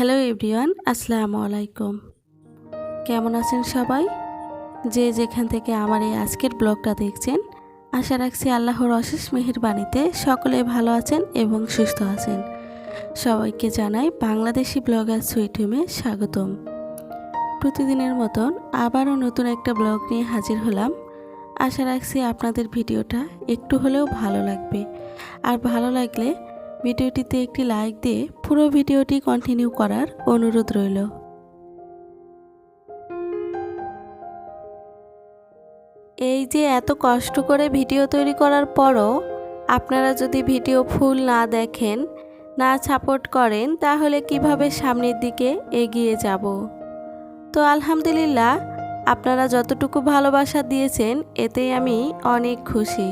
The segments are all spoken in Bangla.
হ্যালো এভরিওয়ান, আসসালামু আলাইকুম। কেমন আছেন সবাই? যে যেখান থেকে আমার এই আজকের ব্লগটা দেখছেন, আশা রাখছি আল্লাহর অশেষ মেহেরবানিতে সকলে ভালো আছেন এবং সুস্থ আছেন। সবাইকে জানাই বাংলাদেশি ব্লগার সুইট হোমে স্বাগতম। প্রতিদিনের মতন আবারও নতুন একটা ব্লগ নিয়ে হাজির হলাম। আশা রাখছি আপনাদের ভিডিওটা একটু হলেও ভালো লাগবে, আর ভালো লাগলে ভিডিওটিতে একটি লাইক দিয়ে পুরো ভিডিওটি কন্টিনিউ করার অনুরোধ রইল। এই যে এত কষ্ট করে ভিডিও তৈরি করার পরও আপনারা যদি ভিডিও ফুল না দেখেন, না সাপোর্ট করেন, তাহলে কিভাবে সামনের দিকে এগিয়ে যাব? তো আলহামদুলিল্লাহ, আপনারা যতটুকু ভালোবাসা দিয়েছেন এতেই আমি অনেক খুশি।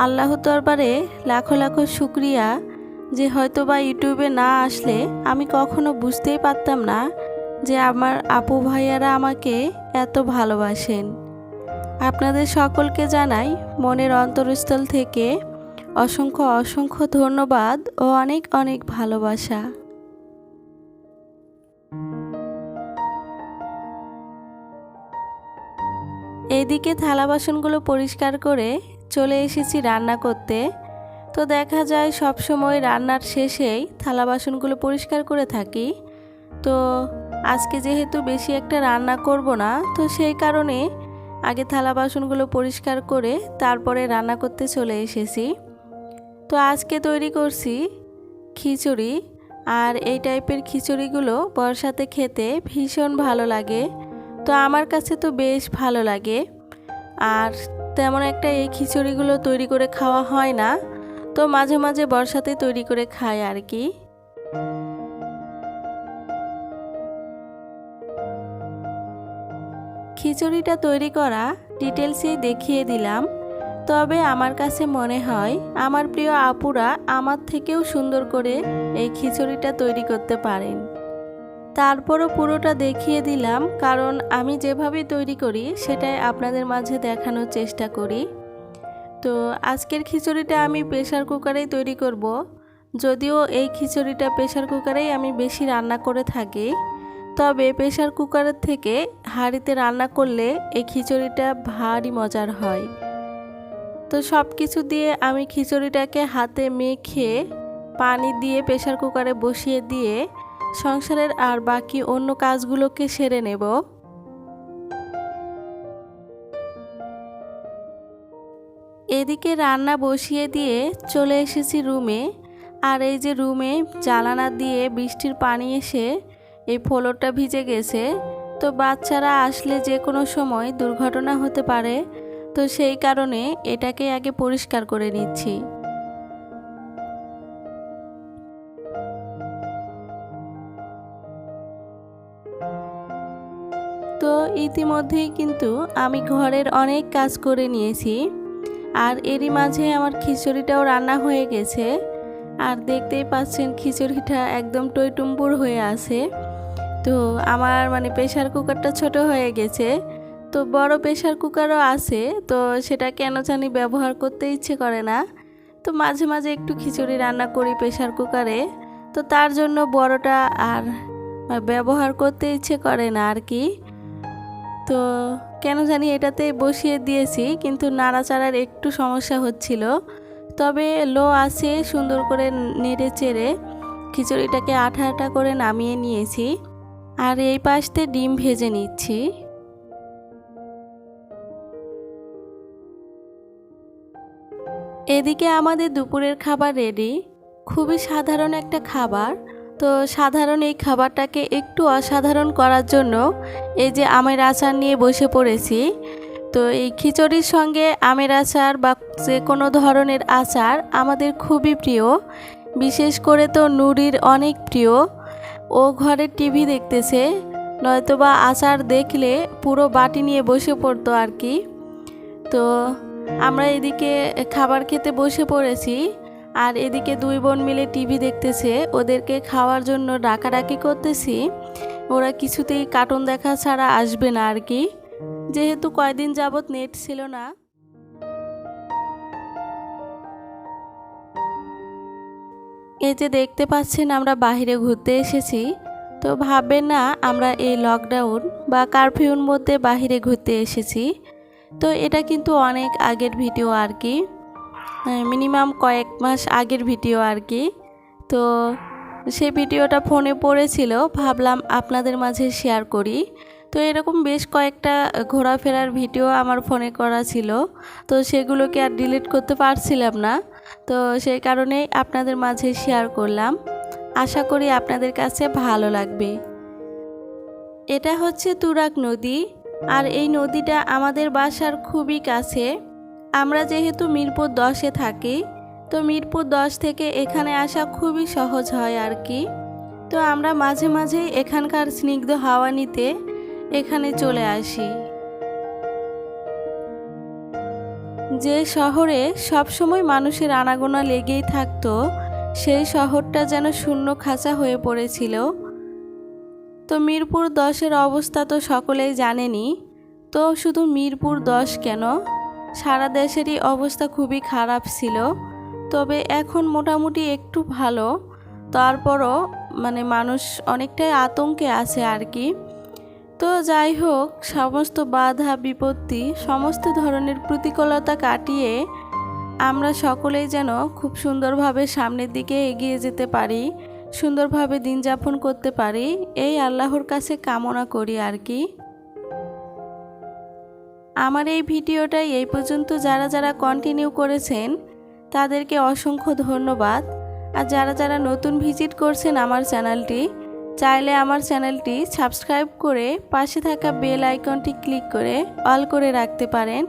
আল্লাহর দরবারে লাখো লাখো শুকরিয়া যে হয়তোবা ইউটিউবে না আসলে আমি কখনো বুঝতেই পারতাম না যে আমার আপু ভাইয়ারা আমাকে এত ভালোবাসেন। আপনাদের সকলকে জানাই মনের অন্তরস্থল থেকে অসংখ্য অসংখ্য ধন্যবাদ ও অনেক অনেক ভালোবাসা। এইদিকে থালা বাসনগুলো পরিষ্কার করে চলে এসেছি রান্না করতে। তো দেখা যায় সব সময় রান্নার শেষেই থালা বাসনগুলো পরিষ্কার করে থাকি। তো আজকে যেহেতু বেশি একটা রান্না করব না, তো সেই কারণে আগে থালা বাসনগুলো পরিষ্কার করে তারপরে রান্না করতে চলে এসেছি। তো আজকে তৈরি করছি খিচুড়ি, আর এই টাইপের খিচুড়িগুলো বর্ষাতে খেতে ভীষণ ভালো লাগে। তো আমার কাছে তো বেশ ভালো লাগে, আর তেমন একটা এই খিচুড়িগুলো তৈরি করে খাওয়া হয় না, তো মাঝে মাঝে বর্ষাতে তৈরি করে খাই আর কি। খিচুড়িটা তৈরি করা ডিটেলসেই দেখিয়ে দিলাম, তবে আমার কাছে মনে হয় আমার প্রিয় আপুরা আমার থেকেও সুন্দর করে এই খিচুড়িটা তৈরি করতে পারেন। তারপরও পুরোটা দেখিয়ে দিলাম, কারণ আমি যেভাবে তৈরি করি সেটাই আপনাদের মাঝে দেখানোর চেষ্টা করি। তো আজকের খিচুড়িটা আমি প্রেসার কুকারেই তৈরি করব, যদিও এই খিচুড়িটা প্রেসার কুকারেই আমি বেশি রান্না করে থাকি, তবে প্রেসার কুকারের থেকে হাঁড়িতে রান্না করলে এই খিচুড়িটা ভারী মজার হয়। তো সব কিছু দিয়ে আমি খিচুড়িটাকে হাতে মেখে পানি দিয়ে প্রেসার কুকারে বসিয়ে দিয়ে সংসারের আর বাকি অন্য কাজগুলোকে সেরে নেব। এদিকে রান্না বসিয়ে দিয়ে চলে এসেছি রুমে, আর এই যে রুমে জানালা দিয়ে বৃষ্টির পানি এসে এই ফ্লোরটা ভিজে গেছে। তো বাচ্চারা আসলে যে কোনো সময় দুর্ঘটনা হতে পারে, তো সেই কারণে এটাকে আগে পরিষ্কার করে নিচ্ছি। তো ইতিমধ্যেই কিন্তু আমি ঘরের অনেক কাজ করে নিয়েছি, আর এরই মাঝে আমার খিচুড়িটাও রান্না হয়ে গেছে। আর দেখতেই পাচ্ছেন খিচুড়িটা একদম টইটুম্বুর হয়ে আছে। তো আমার প্রেসার কুকারটা ছোট হয়ে গেছে, তো বড় প্রেসার কুকারও আছে, তো সেটা কেন জানি ব্যবহার করতে ইচ্ছে করে না। তো মাঝে মাঝে একটু খিচুড়ি রান্না করি প্রেসার কুকারে, তো তার জন্য বড়টা আর ব্যবহার করতে ইচ্ছে করে না আর কি। তো কেন জানি এটাতে বসিয়ে দিয়েছি, কিন্তু নাড়াচাড়ার একটু সমস্যা হচ্ছিল। তবে লো আছে সুন্দর করে নেড়ে চেড়ে খিচুড়িটাকে আঠা আঠা করে নামিয়ে নিয়েছি, আর এই পাশে ডিম ভেজে নিচ্ছি। এদিকে আমাদের দুপুরের খাবার রেডি। খুবই সাধারণ একটা খাবার, তো সাধারণ এই খাবারটাকে একটু অসাধারণ করার জন্য এই যে আমের আচার নিয়ে বসে পড়েছি। তো এই খিচুড়ির সঙ্গে আমের আচার বা যে কোনো ধরনের আচার আমাদের খুবই প্রিয়, বিশেষ করে তো নুরির অনেক প্রিয়। ও ঘরে টিভি দেখতেছে, নয়তোবা আচার দেখলে পুরো বাটি নিয়ে বসে পড়তো আর কি। তো আমরা এদিকে খাবার খেতে বসে পড়েছি, আর এদিকে দুই বোন মিলে টিভি দেখতেছে। ওদেরকে খাওয়ার জন্য ডাকাডাকি করতেছি, ওরা কিছুতেই কার্টুন দেখা ছাড়া আসবে না আর কি, যেহেতু কয়দিন যাবত নেট ছিল না। এই যে দেখতে পাচ্ছেন আমরা বাইরে ঘুরতে এসেছি, তো ভাববেন না আমরা এই লকডাউন বা কারফিউর মধ্যে বাহিরে ঘুরতে এসেছি। তো এটা কিন্তু অনেক আগের ভিডিও আর কি, মিনিমাম কয়েক মাস আগের ভিডিও আর কি। তো সেই ভিডিওটা ফোনে পড়েছিল, ভাবলাম আপনাদের মাঝে শেয়ার করি। তো এরকম বেশ কয়েকটা ঘোরাফেরার ভিডিও আমার ফোনে করা ছিল, তো সেগুলোকে আর ডিলিট করতে পারছিলাম না। তো সেই কারণেই আপনাদের মাঝে শেয়ার করলাম। আশা করি আপনাদের কাছে ভালো লাগবে। এটা হচ্ছে তুরাগ নদী, আর এই নদীটা আমাদের বাসার খুবই কাছে। আমরা যেহেতু মিরপুর 10-এ থাকি, তো মিরপুর 10 থেকে এখানে আসা খুবই সহজ হয় আর কি। তো আমরা মাঝে মাঝেই এখানকার স্নিগ্ধ হাওয়া নিতে এখানে চলে আসি। যে শহরে সবসময় মানুষের আনাগোনা লেগেই থাকতো, সেই শহরটা যেন শূন্য খাঁচা হয়ে পড়েছিল। তো মিরপুর 10-এর অবস্থা তো সকলেই জানেনই। তো শুধু মিরপুর 10 কেন, সারা দেশেরই অবস্থা খুবই খারাপ ছিল। তবে এখন মোটামুটি একটু ভালো, তারপরও মানুষ অনেকটাই আতঙ্কে আছে আর কি। তো যাই হোক, সমস্ত বাধা বিপত্তি, সমস্ত ধরনের প্রতিকূলতা কাটিয়ে আমরা সকলেই যেন খুব সুন্দরভাবে সামনের দিকে এগিয়ে যেতে পারি, সুন্দরভাবে দিন যাপন করতে পারি, এই আল্লাহর কাছে কামনা করি আর কি। আমার এই ভিডিওটাই এই পর্যন্ত যারা যারা কন্টিনিউ করেছেন তাদেরকে অসংখ্য ধন্যবাদ। আর যারা যারা নতুন ভিজিট করছেন আমার চ্যানেলটি, চাইলে আমার চ্যানেলটি সাবস্ক্রাইব করে পাশে থাকা বেল আইকনটি ক্লিক করে অল করে রাখতে পারেন।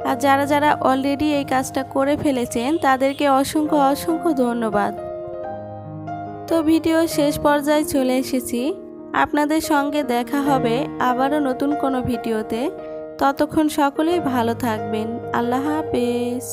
আর যারা যারা অলরেডি এই কাজটা করে ফেলেছেন তাদেরকে অসংখ্য অসংখ্য ধন্যবাদ। তো ভিডিও শেষ পর্যায়ে চলে এসেছি। আপনাদের সঙ্গে দেখা হবে আবারও নতুন কোনো ভিডিওতে। ততক্ষণ সকলেই ভালো থাকবেন। আল্লাহ হাফেজ।